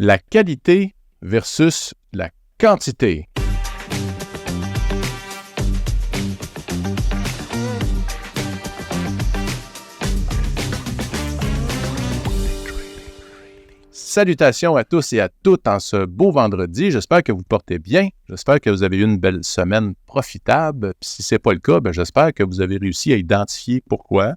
La qualité versus la quantité. Salutations à tous et à toutes en ce beau vendredi. J'espère que vous portez bien. J'espère que vous avez eu une belle semaine profitable. Puis si ce n'est pas le cas, j'espère que vous avez réussi à identifier pourquoi,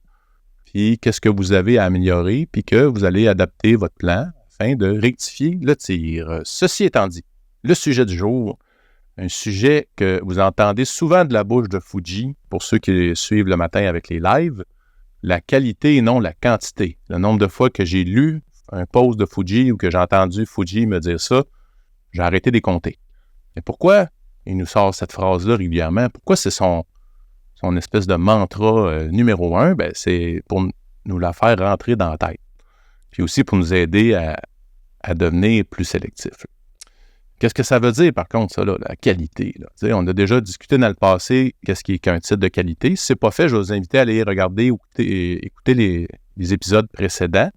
puis qu'est-ce que vous avez à améliorer, puis que vous allez adapter votre plan afin de rectifier le tir. Ceci étant dit, le sujet du jour, un sujet que vous entendez souvent de la bouche de Fuji, pour ceux qui suivent le matin avec les lives, la qualité et non la quantité. Le nombre de fois que j'ai lu un post de Fuji ou que j'ai entendu Fuji me dire ça, j'ai arrêté de les compter. Mais pourquoi il nous sort cette phrase-là régulièrement? Pourquoi c'est son espèce de mantra numéro 1? C'est pour nous la faire rentrer dans la tête. Puis aussi pour nous aider à devenir plus sélectifs. Qu'est-ce que ça veut dire, par contre, ça, là, la qualité? Là? On a déjà discuté dans le passé qu'est-ce qui est qu'un titre de qualité. Si ce n'est pas fait, je vais vous inviter à aller regarder ou écouter les épisodes précédents.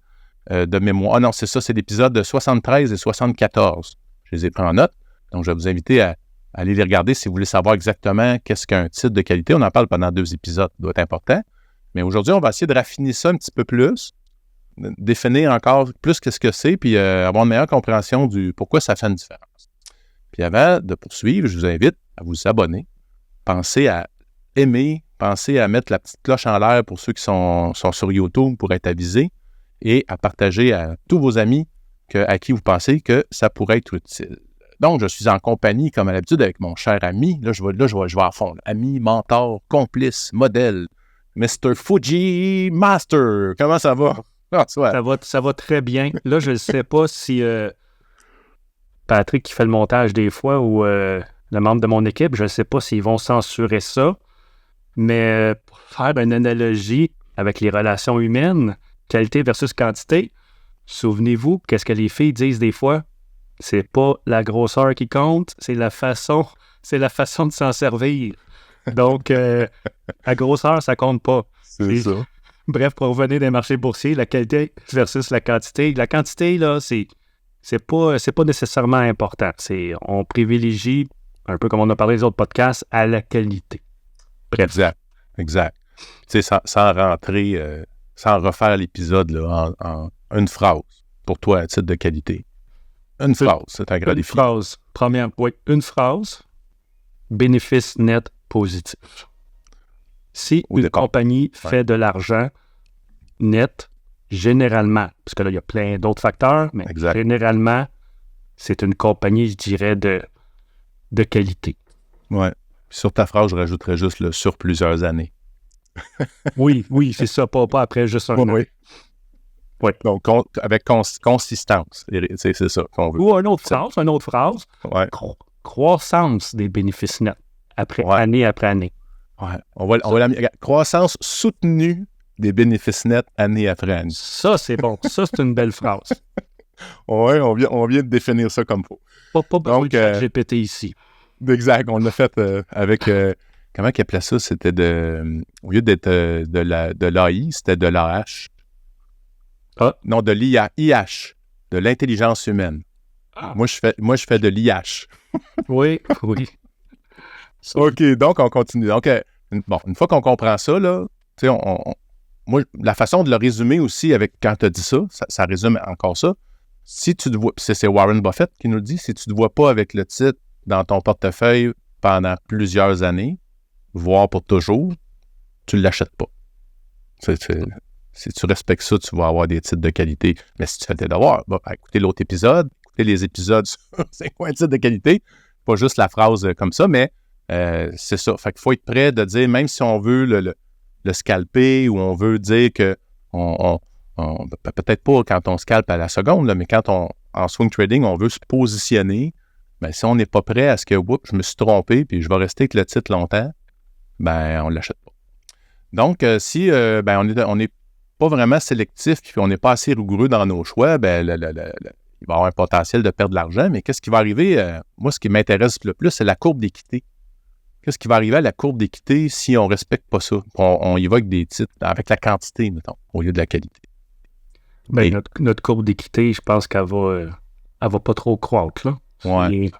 De mémoire. Ah non, c'est ça, c'est l'épisode de 73 et 74. Je les ai pris en note. Donc, je vais vous inviter à aller les regarder si vous voulez savoir exactement qu'est-ce qu'un titre de qualité. On en parle pendant 2 épisodes, ça doit être important. Mais aujourd'hui, on va essayer de raffiner ça un petit peu plus, définir encore plus qu'est-ce que c'est, puis avoir une meilleure compréhension du pourquoi ça fait une différence. Puis avant de poursuivre, je vous invite à vous abonner. Pensez à aimer, pensez à mettre la petite cloche en l'air pour ceux qui sont sur YouTube pour être avisés, et à partager à tous vos amis à qui vous pensez que ça pourrait être utile. Donc, je suis en compagnie, comme à l'habitude, avec mon cher ami. Là, je vais à fond. Là. Ami, mentor, complice, modèle, Mr. Fuji Master. Comment ça va? Ça va très bien. Là, je ne sais pas si Patrick qui fait le montage des fois ou le membre de mon équipe, je ne sais pas s'ils vont censurer ça. Mais pour faire une analogie avec les relations humaines, qualité versus quantité, souvenez-vous, qu'est-ce que les filles disent des fois? C'est pas la grosseur qui compte, c'est la façon de s'en servir. Donc, la grosseur, ça compte pas. C'est ça. Bref, pour revenir des marchés boursiers, la qualité versus la quantité. La quantité, là, c'est pas nécessairement important. On privilégie, un peu comme on a parlé des autres podcasts, à la qualité. Bref. Exact. Tu sais, sans rentrer... sans refaire l'épisode là, en une phrase, pour toi, un titre de qualité. Une phrase, c'est un grand défi. Une phrase, bénéfice net positif. Si une compagnie fait de l'argent net, généralement, parce que là, il y a plein d'autres facteurs, mais généralement, c'est une compagnie, je dirais, de qualité. Oui. Sur ta phrase, je rajouterais juste le sur plusieurs années. Oui, c'est ça, pas après juste un an. Oui. Donc, avec consistance, c'est ça qu'on veut. Ou une autre phrase. Ouais. Croissance des bénéfices nets, année après année. Ouais. On va croissance soutenue des bénéfices nets année après année. Ça, c'est bon. Ça, c'est une belle phrase. Oui, on vient de définir ça comme faut. Pas besoin de GPT ici. Exact. On l'a fait avec... comment il appelait ça? C'était au lieu d'être de l'AI, c'était de l'AH. Ah. Non, de l'IH, de l'intelligence humaine. Ah. Moi, je fais de l'IH. Oui. OK, donc on continue. Donc, une fois qu'on comprend ça, là, tu sais, moi, la façon de le résumer aussi avec quand tu as dit ça résume encore ça. Si tu te vois, c'est Warren Buffett qui nous le dit, si tu ne te vois pas avec le titre dans ton portefeuille pendant plusieurs années, voire pour toujours, tu ne l'achètes pas. Si tu respectes ça, tu vas avoir des titres de qualité. Mais si tu fais tes devoirs, écoutez l'autre épisode, écoutez les épisodes sur c'est quoi un titre de qualité, pas juste la phrase comme ça, mais c'est ça. Fait qu'il faut être prêt de dire, même si on veut le scalper ou on veut dire que peut-être pas quand on scalpe à la seconde, là, mais quand en swing trading, on veut se positionner, bien, si on n'est pas prêt à ce que, je me suis trompé puis je vais rester avec le titre longtemps, ben on ne l'achète pas. Donc, si on n'est pas vraiment sélectif puis on n'est pas assez rigoureux dans nos choix, ben il va y avoir un potentiel de perdre de l'argent. Mais qu'est-ce qui va arriver? Moi, ce qui m'intéresse le plus, c'est la courbe d'équité. Qu'est-ce qui va arriver à la courbe d'équité si on ne respecte pas ça? On y va avec des titres, avec la quantité, mettons, au lieu de la qualité. Bien, notre courbe d'équité, je pense qu'elle va elle va pas trop croître, là. Ouais. Et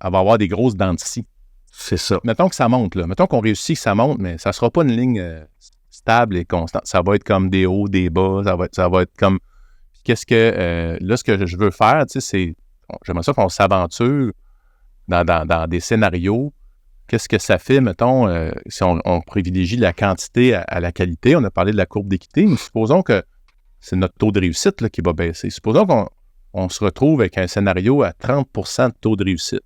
Elle va avoir des grosses dents de scie. c'est ça. Mettons que ça monte, là. Mettons qu'on réussit que ça monte, mais ça ne sera pas une ligne stable et constante. Ça va être comme des hauts, des bas. Ça va être comme... Qu'est-ce que... là, ce que je veux faire, tu sais, c'est... J'aimerais ça qu'on s'aventure dans des scénarios. Qu'est-ce que ça fait, mettons, si on privilégie la quantité à la qualité? On a parlé de la courbe d'équité, mais supposons que c'est notre taux de réussite là, qui va baisser. Supposons qu'on se retrouve avec un scénario à 30 % de taux de réussite.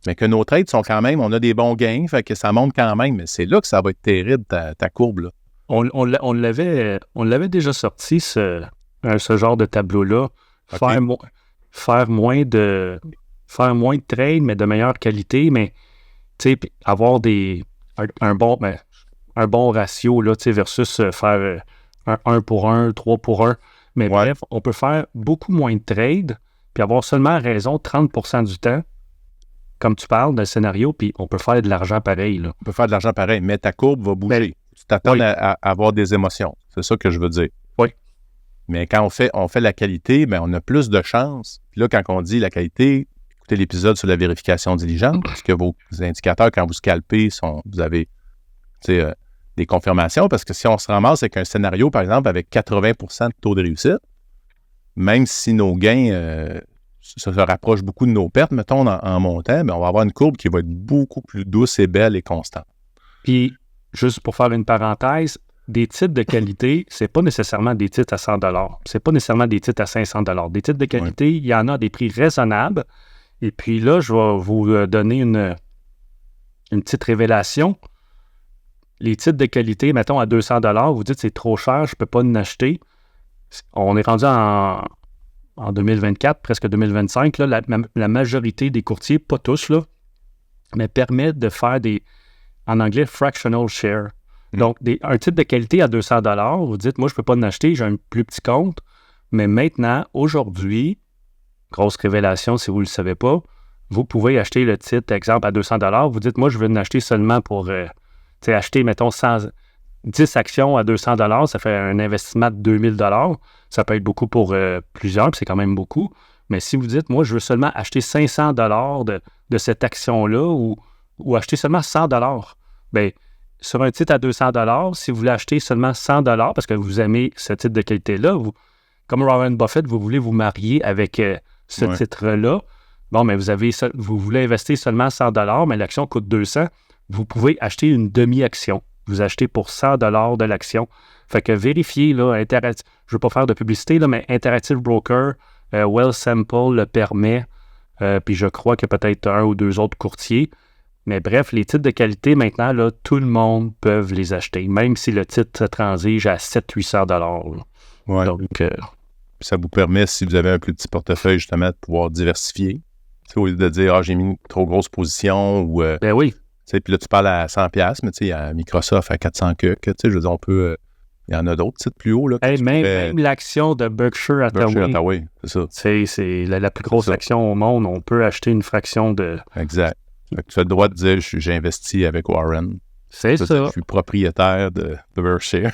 Mais que nos trades sont quand même, on a des bons gains, fait que ça monte quand même, mais c'est là que ça va être terrible, ta courbe, là. On l'avait déjà sorti, ce genre de tableau-là. OK. Faire moins de trades, mais de meilleure qualité, mais tu sais, avoir un bon ratio là, tu sais, versus faire un 1 pour 1, 3 pour 1. Mais Ouais. bref, on peut faire beaucoup moins de trades, puis avoir seulement raison 30 % du temps, comme tu parles d'un scénario, puis on peut faire de l'argent pareil, là. On peut faire de l'argent pareil, mais ta courbe va bouger. Ben, Tu t'attends oui. à avoir des émotions. C'est ça que je veux dire. Oui. Mais quand on fait la qualité, ben on a plus de chances. Puis là, quand on dit la qualité, écoutez l'épisode sur la vérification diligente, parce que vos indicateurs, quand vous scalpez, vous avez des confirmations, parce que si on se ramasse avec un scénario, par exemple, avec 80 % de taux de réussite, même si nos gains se rapprochent beaucoup de nos pertes, mettons, en montant, ben on va avoir une courbe qui va être beaucoup plus douce et belle et constante. Puis, juste pour faire une parenthèse, des titres de qualité, c'est pas nécessairement des titres à 100 $. C'est pas nécessairement des titres à 500 $. Des titres de qualité, il y en a à des prix raisonnables. Et puis là, je vais vous donner une petite révélation. Les titres de qualité, mettons à 200 $, vous dites c'est trop cher, je peux pas en acheter. On est rendu en 2024, presque 2025. Là, la majorité des courtiers, pas tous, là, mais permettent de faire en anglais, fractional share. Donc, un titre de qualité à 200 $, vous dites, moi, je ne peux pas en acheter, j'ai un plus petit compte. Mais maintenant, aujourd'hui, grosse révélation si vous ne le savez pas, vous pouvez acheter le titre, exemple, à 200 $. Vous dites, moi, je veux en acheter seulement pour acheter, mettons, 10 actions à 200 $, ça fait un investissement de 2000 $. Ça peut être beaucoup pour plusieurs, puis c'est quand même beaucoup. Mais si vous dites, moi, je veux seulement acheter 500 $ de cette action-là ou acheter seulement 100 $, bien, sur un titre à 200 $, si vous voulez acheter seulement 100 $ parce que vous aimez ce titre de qualité-là, comme Warren Buffett, vous voulez vous marier avec ce titre-là, bon, mais vous voulez investir seulement 100 $, mais l'action coûte 200 $, vous pouvez acheter une demi-action. Vous achetez pour 100 $ de l'action. Fait que vérifiez, là, je ne veux pas faire de publicité, là, mais Interactive Broker, Wealthsimple le permet, puis je crois qu'il y a peut-être un ou deux autres courtiers. Mais bref, les titres de qualité, maintenant, là, tout le monde peut les acheter, même si le titre transige à 700-800 $. Ouais. Donc, ça vous permet, si vous avez un plus petit portefeuille, justement, de pouvoir diversifier. Au lieu de dire, j'ai mis une trop grosse position ou... ben oui. Puis là, tu parles à 100$, mais il y a Microsoft à 400 $. Je veux dire, on peut... Il y en a d'autres titres plus hauts. Là, même l'action de Berkshire Hathaway, c'est ça. C'est la plus grosse action au monde. On peut acheter une fraction de... Exact. Tu as le droit de dire, j'ai investi avec Warren. C'est ça. Je suis propriétaire de Berkshire.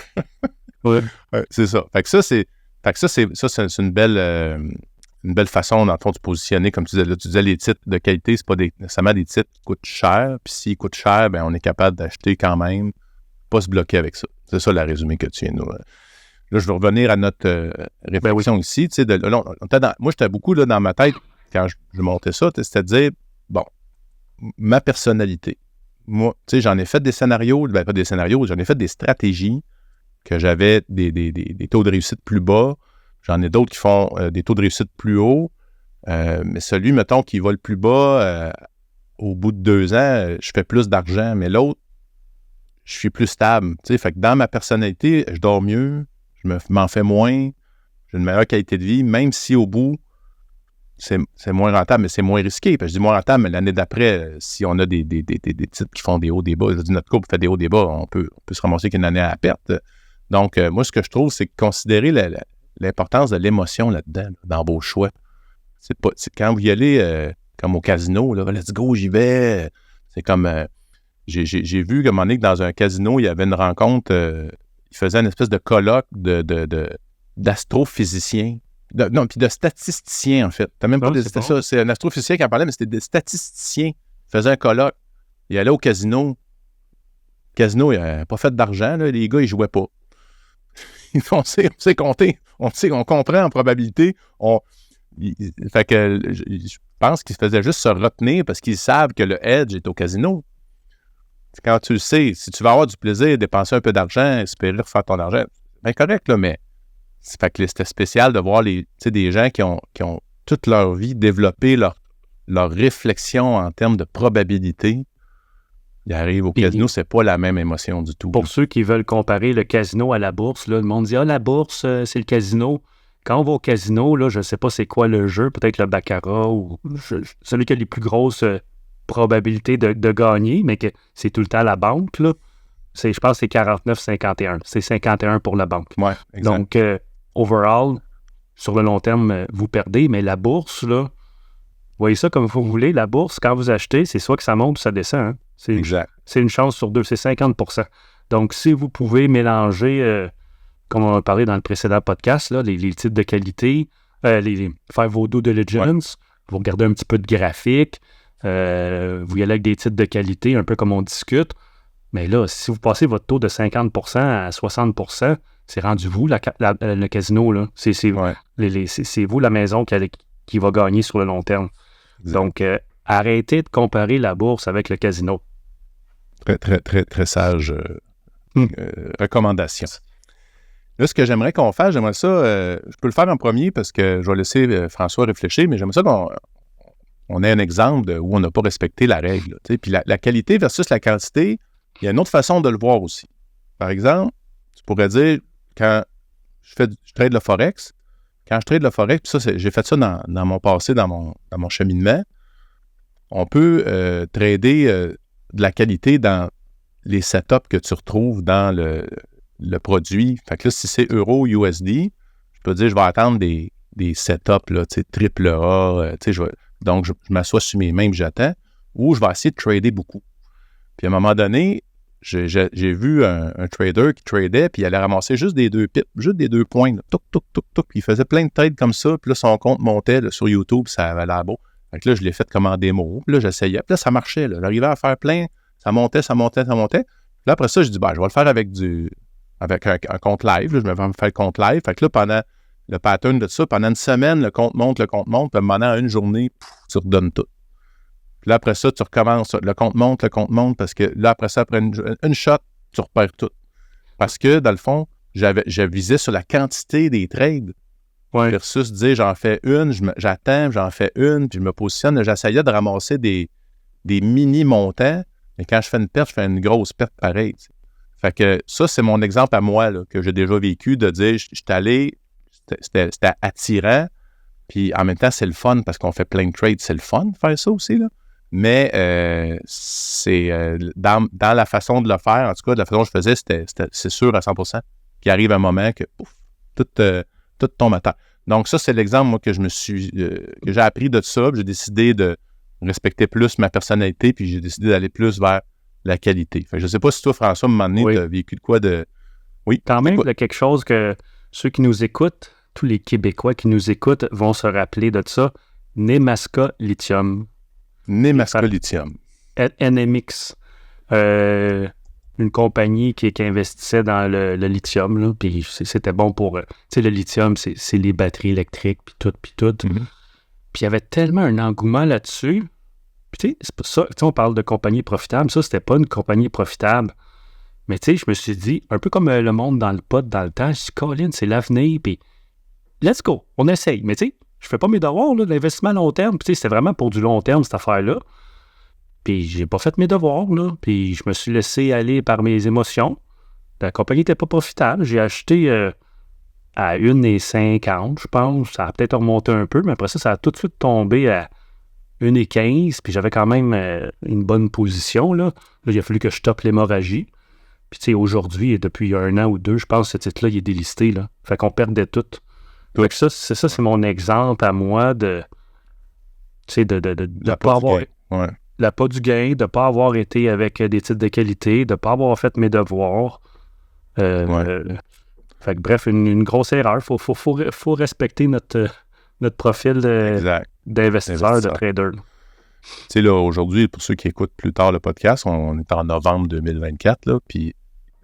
Oui. C'est ça. Fait que ça, c'est une belle façon, dans le fond, de se positionner. Comme tu disais, les titres de qualité, c'est pas nécessairement des titres qui coûtent cher. Puis s'ils coûtent cher, ben on est capable d'acheter quand même, pas se bloquer avec ça. C'est ça, le résumé que tu viens de nous... Là, je vais revenir à notre réflexion ici. Moi, j'étais beaucoup là, dans ma tête, quand je montais ça, c'est-à-dire, bon, ma personnalité. Moi, j'en ai fait des scénarios, pas des scénarios, j'en ai fait des stratégies que j'avais des taux de réussite plus bas. J'en ai d'autres qui font des taux de réussite plus hauts. Mais celui, mettons, qui va le plus bas, au bout de 2 ans, je fais plus d'argent. Mais l'autre, je suis plus stable. Fait que dans ma personnalité, je dors mieux, je m'en fais moins, j'ai une meilleure qualité de vie, même si au bout, c'est moins rentable, mais c'est moins risqué. Puis je dis moins rentable, mais l'année d'après, si on a des titres qui font des hauts, des bas, je dis notre courbe fait des hauts, des bas, on peut se ramasser qu'une année à la perte. Donc, moi, ce que je trouve, c'est considérer l'importance de l'émotion là-dedans, dans vos choix. C'est quand vous y allez comme au casino, là, let's go, j'y vais. C'est comme... j'ai vu qu'à un moment donné, que dans un casino, il y avait une rencontre, il faisait une espèce de colloque d'astrophysiciens. Puis de statisticiens, en fait. T'as même pas c'est ça, c'est un astrophysicien qui en parlait, mais c'était des statisticiens qui faisaient un colloque. Ils allaient au casino. Le casino, il n'a pas fait d'argent, là. Les gars, ils jouaient pas. On sait compter. On comprend en probabilité. Fait que je pense qu'ils faisaient juste se retenir parce qu'ils savent que le edge est au casino. Quand tu le sais, si tu vas avoir du plaisir, dépenser un peu d'argent, espérer refaire ton argent, c'est bien correct, là, mais fait que c'était spécial de voir des gens qui ont toute leur vie développé leur réflexion en termes de probabilité. Ils arrivent au casino, c'est pas la même émotion du tout. Pour ceux qui veulent comparer le casino à la bourse, là, le monde dit « Ah, la bourse, c'est le casino ». Quand on va au casino, là, je ne sais pas c'est quoi le jeu, peut-être le baccarat ou celui qui a les plus grosses probabilités de gagner, mais que c'est tout le temps la banque, là. Je pense que c'est 49-51. C'est 51 pour la banque. Ouais, exact. Donc, overall, sur le long terme, vous perdez, mais la bourse, là, vous voyez ça comme vous voulez, la bourse, quand vous achetez, c'est soit que ça monte ou ça descend. Hein? Exact. C'est une chance sur deux, c'est 50%. Donc, si vous pouvez mélanger, comme on a parlé dans le précédent podcast, là, les titres de qualité, faire vos due diligence, vous regardez un petit peu de graphique, vous y allez avec des titres de qualité, un peu comme on discute. Mais là, si vous passez votre taux de 50% à 60%, c'est rendu vous, le casino. Là. C'est vous, la maison, qui va gagner sur le long terme. Exact. Donc, arrêtez de comparer la bourse avec le casino. Très, très, très, très sage recommandation. Là, ce que j'aimerais qu'on fasse, j'aimerais ça, je peux le faire en premier parce que je vais laisser François réfléchir, mais j'aimerais ça qu'on ait un exemple où on n'a pas respecté la règle. Puis la qualité versus la quantité, il y a une autre façon de le voir aussi. Par exemple, tu pourrais dire, quand je trade le Forex, puis ça, j'ai fait ça dans mon passé, dans mon cheminement, on peut trader de la qualité dans les setups que tu retrouves dans le produit. Fait que là, si c'est euro USD, je peux dire, je vais attendre des setups, là, triple A, donc je m'assois sur mes mains et j'attends, ou je vais essayer de trader beaucoup. Puis à un moment donné, j'ai vu un trader qui tradait, puis il allait ramasser juste des 2 pips, juste des 2 points, là, touc, touc, touc, touc, puis il faisait plein de trades comme ça, puis là, son compte montait là, sur YouTube, ça avait l'air beau. Fait que là, je l'ai fait comme en démo, puis là, j'essayais, puis là, ça marchait, là. J'arrivais à faire plein, ça montait. Puis là, après ça, je dis, je vais le faire avec un compte live, là, je vais me faire le compte live. Fait que là, pendant le pattern de ça, pendant une semaine, le compte monte, puis pendant une journée, tu redonnes tout. Puis là, après ça, tu recommences. Le compte monte, parce que là, après ça, après une shot, tu repères tout. Parce que, dans le fond, je visais sur la quantité des trades versus dire, j'en fais une, j'attends, j'en fais une, puis je me positionne. J'essayais de ramasser des mini-montants, mais quand je fais une perte, je fais une grosse perte pareille. Fait que ça, c'est mon exemple à moi, là, que j'ai déjà vécu, de dire, je suis allé, c'était attirant, puis en même temps, c'est le fun, parce qu'on fait plein de trades, c'est le fun de faire ça aussi, là. Mais c'est dans la façon de le faire, en tout cas, de la façon dont je faisais, c'est sûr à 100% qu'il arrive un moment que pouf, tout tombe à terre. Donc ça, c'est l'exemple, moi, que j'ai appris de ça, puis j'ai décidé de respecter plus ma personnalité, puis j'ai décidé d'aller plus vers la qualité. Fait que je ne sais pas si toi, François, à un moment donné, tu as vécu de quoi de... Oui. Quand même, il y a quelque chose que ceux qui nous écoutent, tous les Québécois qui nous écoutent vont se rappeler de ça. Nemaska Lithium. Nemaska Lithium. NMX. Une compagnie qui investissait dans le lithium, là, puis c'était bon pour... tu sais, le lithium, c'est les batteries électriques, puis tout. Mm-hmm. Puis il y avait tellement un engouement là-dessus. Puis tu sais, c'est pas ça. Tu sais, on parle de compagnie profitable. Ça, c'était pas une compagnie profitable. Mais tu sais, je me suis dit, un peu comme le monde dans le pot dans le temps, je dis, Colin, c'est l'avenir, puis let's go, on essaye. Mais tu sais, je fais pas mes devoirs, là, de l'investissement à long terme. Puis tu sais, c'était vraiment pour du long terme, cette affaire-là. Puis j'ai pas fait mes devoirs, là. Puis je me suis laissé aller par mes émotions. La compagnie n'était pas profitable. J'ai acheté à 1,50, je pense. Ça a peut-être remonté un peu, mais après ça a tout de suite tombé à 1,15. Puis j'avais quand même une bonne position, là. Là, il a fallu que je stoppe l'hémorragie. Puis tu sais, aujourd'hui, et depuis 1 an ou 2, je pense que ce titre-là, il est délisté, là. Fait qu'on perdait tout. Fait que ça, c'est mon exemple à moi de... Tu sais, de pas avoir... Ouais. L'appât du gain, de ne pas avoir été avec des titres de qualité, de ne pas avoir fait mes devoirs. Fait Fait que bref, une grosse erreur. Faut respecter notre profil d'investisseur, de trader. Tu sais, là, aujourd'hui, pour ceux qui écoutent plus tard le podcast, on est en novembre 2024, là, puis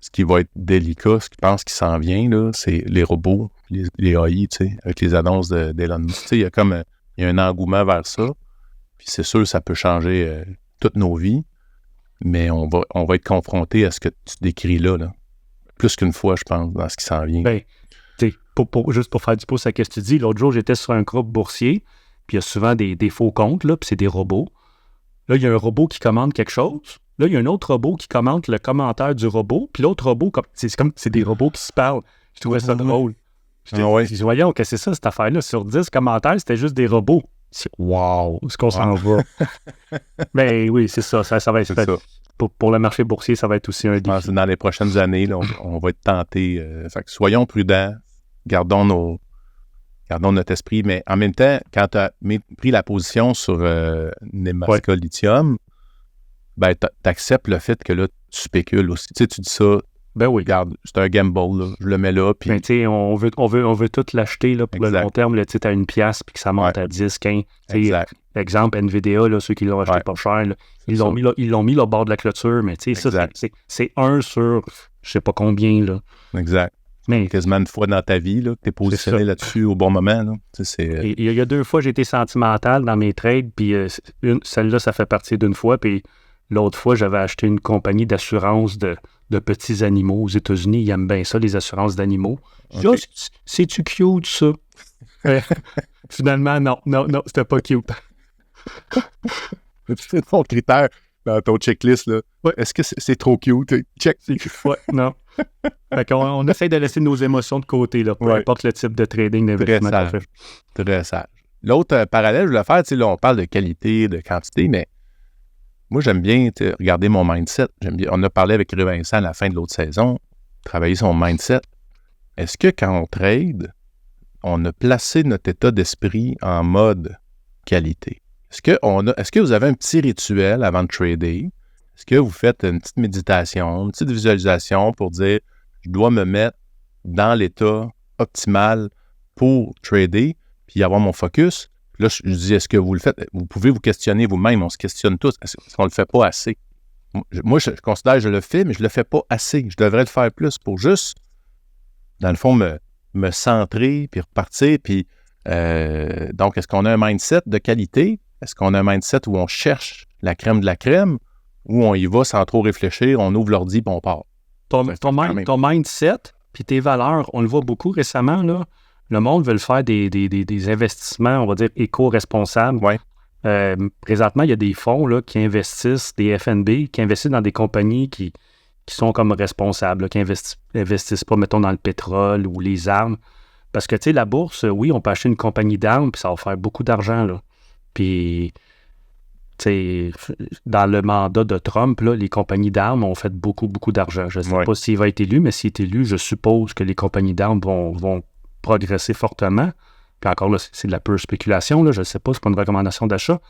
ce qui va être délicat, ce que je pense qui s'en vient, là, c'est les robots, les AI, tu sais, avec les annonces d'Elon Musk. Tu sais, il y a un engouement vers ça, puis c'est sûr, ça peut changer toutes nos vies, mais on va être confronté à ce que tu décris là, plus qu'une fois, je pense, dans ce qui s'en vient. Ben, juste pour faire du pouce à ce que tu dis, l'autre jour, j'étais sur un groupe boursier, puis il y a souvent des faux comptes, là, puis c'est des robots. Là, il y a un robot qui commande quelque chose. Là, il y a un autre robot qui commente le commentaire du robot, puis l'autre robot, c'est des robots qui se parlent. Je trouvais ça drôle. Je dis, voyons, qu'est-ce que c'est ça, cette affaire-là? Sur 10 commentaires, c'était juste des robots. Wow, est-ce qu'on s'en va? Ben oui, c'est ça. Ça va être fait. Pour le marché boursier, ça va être aussi un défi. Dans les prochaines années, là, on va être tenté. Fait que soyons prudents, gardons notre esprit, mais en même temps, quand tu as pris la position sur Nemaska Lithium, ben, tu acceptes le fait que là, tu spécules aussi. Tu sais, tu dis ça, ben oui. Regarde, c'est un gamble, là, je le mets là. Puis... Ben, tu sais, on veut tout l'acheter là, pour le long terme, tu sais, à 1$ puis que ça monte à 10, 15. Exact. Exemple, NVIDIA, là, ceux qui l'ont acheté pas cher, là, ils l'ont mis là, au bord de la clôture, mais tu sais, ça, c'est 1 sur je sais pas combien. Là. Exact. Mais quasiment une fois dans ta vie, là, que tu es positionné là-dessus au bon moment. Là. Il y a 2 fois, j'ai été sentimental dans mes trades, puis celle-là, ça fait partie d'une fois, puis l'autre fois, j'avais acheté une compagnie d'assurance de petits animaux aux États-Unis. Ils aiment bien ça, les assurances d'animaux. Okay. C'est-tu cute, ça? Finalement, non, c'était pas cute. C'est ton critère dans ton checklist, là. Ouais. Est-ce que c'est trop cute? Check. Ouais, non. Fait qu'on essaie de laisser nos émotions de côté, là, peu importe le type de trading, d'investissement qu'on fait. Très sage. L'autre parallèle, je voulais faire, tu sais, là, on parle de qualité, de quantité, mais moi, j'aime bien regarder mon mindset. On a parlé avec Vincent à la fin de l'autre saison, travailler son mindset. Est-ce que quand on trade, on a placé notre état d'esprit en mode qualité? Est-ce que vous avez un petit rituel avant de trader? Est-ce que vous faites une petite méditation, une petite visualisation pour dire je dois me mettre dans l'état optimal pour trader puis avoir mon focus? Là, je dis, est-ce que vous le faites? Vous pouvez vous questionner vous-même. On se questionne tous. Est-ce qu'on ne le fait pas assez? Moi, je considère que je le fais, mais je ne le fais pas assez. Je devrais le faire plus pour juste, dans le fond, me centrer puis repartir. Puis, donc, est-ce qu'on a un mindset de qualité? Est-ce qu'on a un mindset où on cherche la crème de la crème? Ou on y va sans trop réfléchir, on ouvre l'ordi et on part? Ton mindset puis tes valeurs, on le voit beaucoup récemment, là. Le monde veut faire des investissements, on va dire, éco-responsables. Ouais. Présentement, il y a des fonds là, qui investissent, des FNB, qui investissent dans des compagnies qui sont comme responsables, là, qui investissent pas, mettons, dans le pétrole ou les armes. Parce que, tu sais, la bourse, oui, on peut acheter une compagnie d'armes, puis ça va faire beaucoup d'argent, là. Puis, tu sais, dans le mandat de Trump, là, les compagnies d'armes ont fait beaucoup, beaucoup d'argent. Je ne sais pas s'il va être élu, mais s'il est élu, je suppose que les compagnies d'armes vont progresser fortement. Puis encore là, c'est de la pure spéculation, là, je ne sais pas, c'est pas une recommandation d'achat,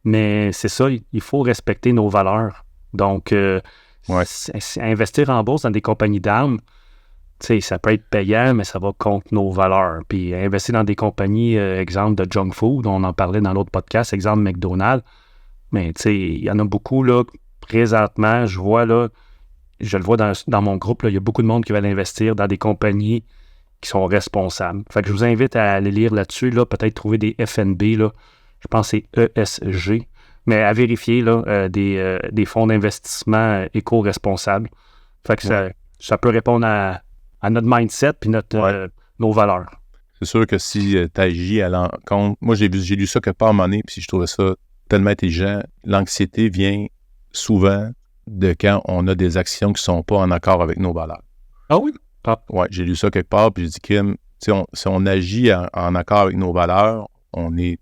mais c'est ça, il faut respecter nos valeurs. Donc, investir en bourse dans des compagnies d'armes, tu sais, ça peut être payant, mais ça va contre nos valeurs. Puis investir dans des compagnies, exemple de junk food, on en parlait dans l'autre podcast, exemple McDonald's, mais tu sais, il y en a beaucoup, là, présentement, je le vois dans mon groupe, là, il y a beaucoup de monde qui veulent investir dans des compagnies qui sont responsables. Fait que je vous invite à aller lire là-dessus, là, peut-être trouver des FNB, là, je pense que c'est ESG, mais à vérifier là, des fonds d'investissement éco-responsables. Fait que ça peut répondre à notre mindset puis nos valeurs. C'est sûr que si tu agis à l'encontre... Moi, j'ai lu ça quelque part à un moment donné, puis je trouvais ça tellement intelligent. L'anxiété vient souvent de quand on a des actions qui ne sont pas en accord avec nos valeurs. Ah oui? Oui, j'ai lu ça quelque part, puis j'ai dit, Kim, si on agit en accord avec nos valeurs, on est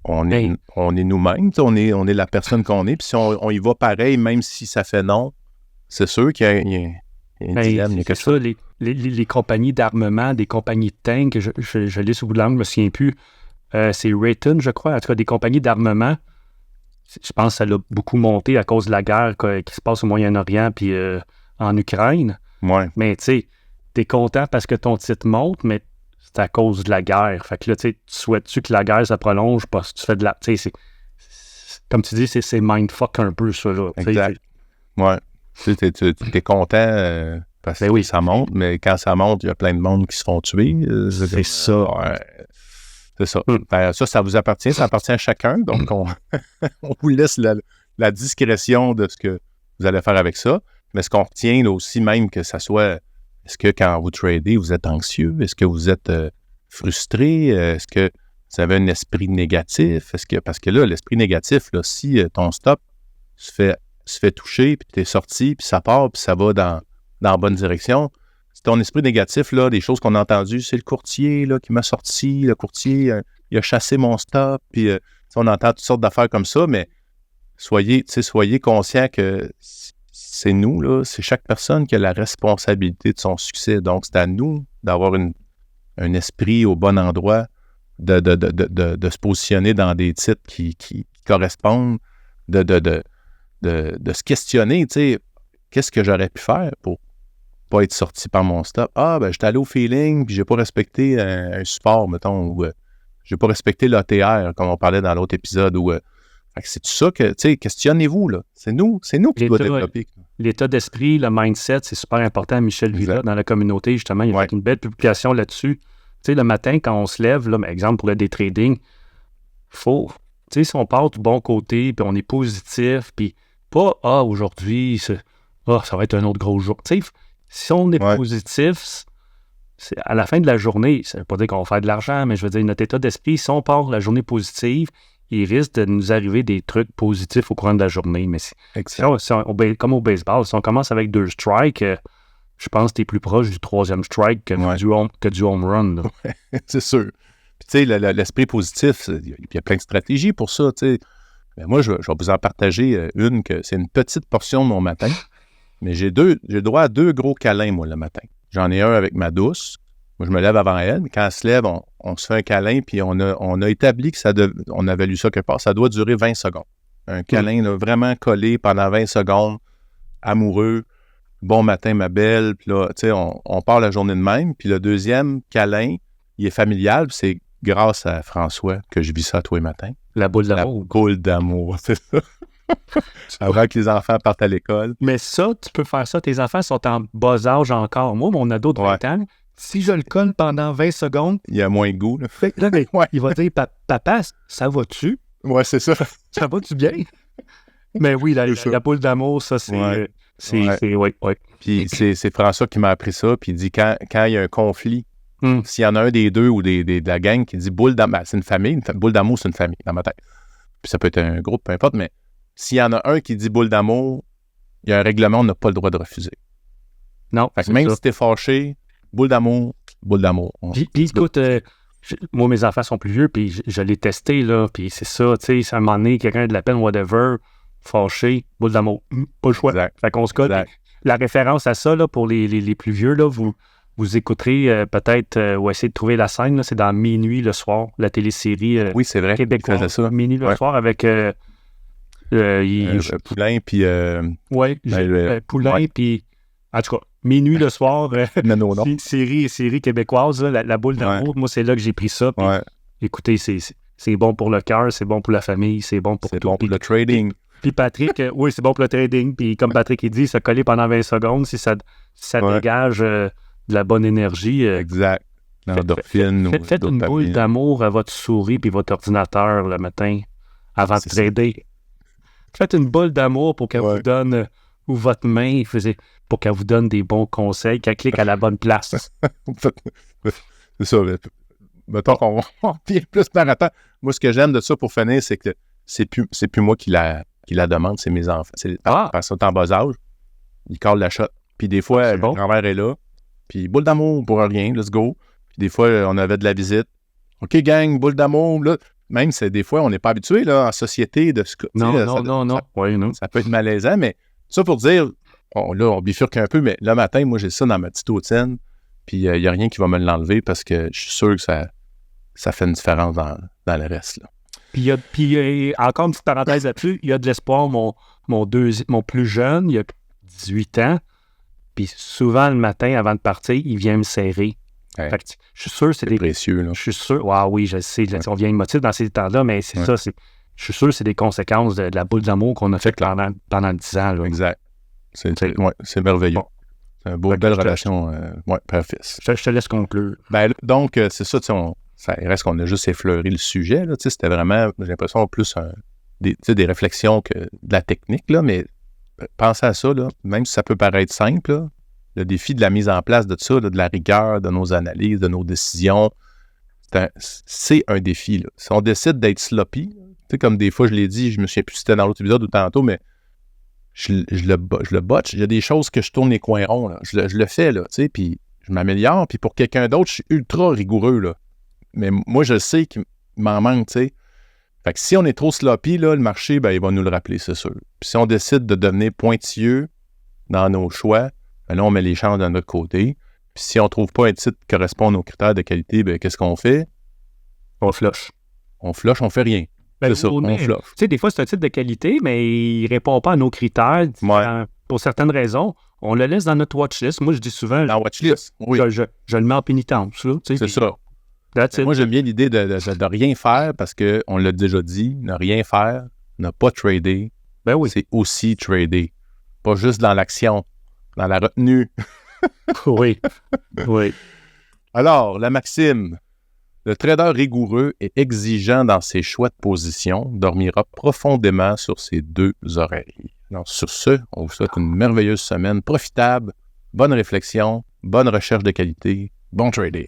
nous-mêmes, on est la personne qu'on est, puis si on y va pareil, même si ça fait non, c'est sûr qu'il y a un dilemme. C'est ça, les compagnies d'armement, des compagnies de tanks, je lis sous bout de langue, je ne me souviens plus, c'est Raytheon, je crois, en tout cas des compagnies d'armement, je pense que ça l'a beaucoup monté à cause de la guerre qui se passe au Moyen-Orient puis en Ukraine. Ouais. Mais tu sais, t'es content parce que ton titre monte, mais c'est à cause de la guerre. Fait que là, tu sais, tu souhaites-tu que la guerre, ça prolonge parce que tu fais de la... Tu sais, comme tu dis, c'est mindfuck un peu, ça, là. Exact. Ouais. Tu sais, t'es content parce que ça monte, mais quand ça monte, il y a plein de monde qui se font tuer. C'est ça. Ouais. C'est ça. Ben, ça vous appartient. Ça appartient à chacun. Donc, on vous laisse la discrétion de ce que vous allez faire avec ça. Mais ce qu'on retient là aussi, même que ça soit, est-ce que quand vous tradez, vous êtes anxieux? Est-ce que vous êtes frustré? Est-ce que vous avez un esprit négatif? Parce que là, l'esprit négatif, là, si ton stop se fait toucher, puis tu es sorti, puis ça part, puis ça va dans la bonne direction, c'est ton esprit négatif, là, des choses qu'on a entendues, c'est le courtier là, qui m'a sorti, le courtier, il a chassé mon stop, puis on entend toutes sortes d'affaires comme ça, mais soyez conscients que c'est nous, là, c'est chaque personne qui a la responsabilité de son succès. Donc, c'est à nous d'avoir un esprit au bon endroit, de se positionner dans des titres qui correspondent, de se questionner, tu sais, qu'est-ce que j'aurais pu faire pour pas être sorti par mon stop? Ah, ben, j'étais allé au feeling, puis j'ai pas respecté un support, mettons, ou j'ai pas respecté l'ATR, comme on parlait dans l'autre épisode, ou c'est tout ça que, tu sais, questionnez-vous, là. C'est nous qui doit développer. L'état d'esprit, le mindset, c'est super important. Michel Villa, dans la communauté, justement, il a fait une belle publication là-dessus. Tu sais, le matin, quand on se lève, là, par exemple, pour le day trading, faut, tu sais, si on part du bon côté, puis on est positif, puis pas, aujourd'hui, ça va être un autre gros jour. Tu sais, si on est positif, à la fin de la journée, ça veut pas dire qu'on va faire de l'argent, mais je veux dire, notre état d'esprit, si on part la journée positive, il risque de nous arriver des trucs positifs au courant de la journée. Mais comme au baseball, si on commence avec 2 strikes, je pense que tu es plus proche du 3e strike que du home run. Ouais, c'est sûr. Puis tu sais, l'esprit positif, il y a plein de stratégies pour ça. Tu sais. Ben, moi, je vais vous en partager une que c'est une petite portion de mon matin. Mais j'ai droit à 2 gros câlins, moi, le matin. J'en ai un avec ma douce. Moi, je me lève avant elle. Quand elle se lève, on se fait un câlin, puis on a établi que on avait lu ça quelque part. Ça doit durer 20 secondes. Un câlin là, vraiment collé pendant 20 secondes, amoureux. Bon matin, ma belle. Puis là, tu sais, on part la journée de même. Puis le deuxième câlin, il est familial. Puis c'est grâce à François que je vis ça tous les matins. La boule d'amour. La boule d'amour, c'est ça. Avant que les enfants partent à l'école. Mais ça, tu peux faire ça. Tes enfants sont en bas âge encore. Moi, mon ado de 20 ans, si je le colle pendant 20 secondes... Il y a moins de goût. Là, il va dire, papa, ça va-tu? Ouais, c'est ça. Ça va-tu bien? Mais oui, la boule d'amour, ça, c'est... Ouais. Puis c'est François qui m'a appris ça. Puis il dit, quand il y a un conflit, s'il y en a un des deux ou de la gang qui dit boule d'amour, c'est une famille. Boule d'amour, c'est une famille dans ma tête. Puis ça peut être un groupe, peu importe, mais s'il y en a un qui dit boule d'amour, il y a un règlement, on n'a pas le droit de refuser. Non. Fait que même si t'es fâché, boule d'amour. Puis écoute, moi, mes enfants sont plus vieux, puis je l'ai testé, là, puis c'est ça, tu sais, à un moment donné, quelqu'un de la peine, whatever, fâché, boule d'amour, pas le choix. Exact. Fait qu'on se colle. La référence à ça, là, pour les plus vieux, là, vous écouterez peut-être, ou essayez de trouver la scène, là, c'est dans Minuit le soir, la télésérie oui, c'est vrai, québécoise. Ça. Minuit le soir avec... Poulain, puis... Poulain, puis... En tout cas, Minuit le soir, série québécoise, là, la boule d'amour. Moi, c'est là que j'ai pris ça. Puis, écoutez, c'est bon pour le cœur, c'est bon pour la famille, c'est bon pour tout. C'est bon pour le trading. Puis Patrick, oui, c'est bon pour le trading. Puis comme Patrick il dit, se coller pendant 20 secondes, si ça dégage de la bonne énergie. Exact. L'endorphine. Faites une boule d'amour à votre souris puis votre ordinateur le matin avant de trader. Faites une boule d'amour pour qu'elle vous donne, ou votre main, pour qu'elle vous donne des bons conseils, qu'elle clique à la bonne place. C'est ça. Mettons qu'on vient plus par rapport. Moi, ce que j'aime de ça pour finir, c'est que c'est plus moi qui la demande, c'est mes enfants. Parce qu'ils sont en bas âge, ils collent la shot. Puis des fois, le grand-mère est là, puis boule d'amour pour rien, let's go. Puis des fois, on avait de la visite. OK, gang, boule d'amour, là. Même si des fois, on n'est pas habitué là, en société de ce que. Non. Ça peut être malaisant, mais ça pour dire, on bifurque un peu, mais le matin, moi, j'ai ça dans ma petite routine, puis il n'y a rien qui va me l'enlever parce que je suis sûr que ça fait une différence dans le reste. Là. Puis encore une petite parenthèse là-dessus, il y a de l'espoir, mon plus jeune, il a 18 ans, puis souvent, le matin, avant de partir, il vient me serrer. Ouais. Fait que je suis sûr que c'est des... précieux, là. Je suis sûr... oui, je sais, là, on vient émotif dans ces temps-là, mais c'est ça, je suis sûr que c'est des conséquences de la boule d'amour qu'on a fait pendant 10 ans. Là. Exact. C'est merveilleux. Bon. C'est une belle relation, père-fils. Je te laisse conclure. Ben, donc, c'est ça, ça reste qu'on a juste effleuré le sujet, là, c'était vraiment, j'ai l'impression, plus des réflexions que de la technique, là, mais pensez à ça, là, même si ça peut paraître simple, là, le défi de la mise en place de ça, là, de la rigueur, de nos analyses, de nos décisions, c'est un défi. Là. Si on décide d'être sloppy, comme des fois je l'ai dit, je me souviens plus si c'était dans l'autre épisode ou tantôt, mais je le botche. Il y a des choses que je tourne les coins ronds. Là. Je le fais, là, puis je m'améliore. Puis pour quelqu'un d'autre, je suis ultra rigoureux. Là. Mais moi, je sais qu'il m'en manque. T'sais. Fait que si on est trop sloppy, là, le marché, ben, il va nous le rappeler, c'est sûr. Puis si on décide de devenir pointilleux dans nos choix, ben là, on met les chances de notre côté. Puis si on ne trouve pas un titre qui correspond à nos critères de qualité, ben, qu'est-ce qu'on fait? On flush. On flush, on fait rien. Ben, c'est ça, on flush. Tu sais, des fois, c'est un titre de qualité, mais il ne répond pas à nos critères. Pour certaines raisons, on le laisse dans notre watchlist. Moi, je dis souvent... Dans watchlist, oui. Je le mets en pénitence. Là, c'est ça. Moi, j'aime bien l'idée de rien faire parce qu'on l'a déjà dit, ne rien faire, ne pas trader, c'est aussi trader. Pas juste dans l'action, dans la retenue. Oui. Alors, la maxime, le trader rigoureux et exigeant dans ses choix de position dormira profondément sur ses deux oreilles. Alors, sur ce, on vous souhaite une merveilleuse semaine profitable, bonne réflexion, bonne recherche de qualité, bon trading.